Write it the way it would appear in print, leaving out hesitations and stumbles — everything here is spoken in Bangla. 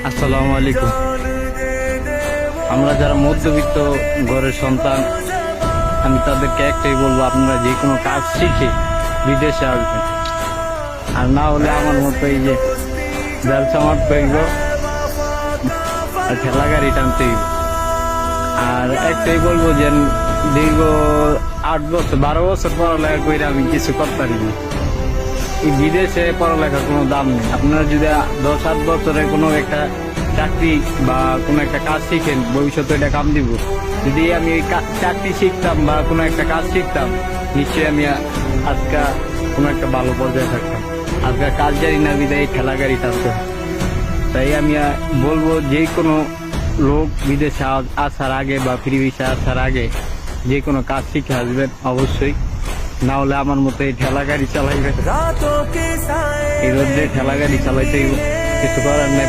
আসসালামু আলাইকুম। আমরা যারা মধ্যবিত্ত ঘরের সন্তান, আমি তাদেরকে একটাই বলবো, আপনারা যে কোনো কাজ শিখে বিদেশে আসবেন। আর না হলে আমার মতো এই যে ব্যবসা মারতে হইব আর ঠেলা গাড়ি টানতে হইব। আর একটাই বলবো যে দীর্ঘ 8 বছর 12 বছর পড়ালেখা করে আমি কিছু করতে পারিনি। এই বিদেশে পড়ালেখার কোনো দাম নেই। আপনারা যদি 10-8 বছরে কোনো একটা চাকরি বা কোনো একটা কাজ শিখেন, ভবিষ্যতে এটা কাম দিব। যদি আমি এই চাকরি শিখতাম বা কোনো একটা কাজ শিখতাম, নিশ্চয়ই আমি আজকে কোনো একটা ভালো পর্যায়ে থাকতাম। আজকে কাজ জানি না, বিদায় ঠেলা গাড়ি টানতাম। তাই আমি বলবো, যে কোনো লোক বিদেশে আসার আগে বা ফ্রি ভিসা আসার আগে যে কোনো কাজ শিখে আসবেন অবশ্যই। না হলে আমার মতো এই ঠেলা গাড়ি চালাইবে, এই রোদ্রে ঠেলা গাড়ি চালাইতে কিছু করার নাই।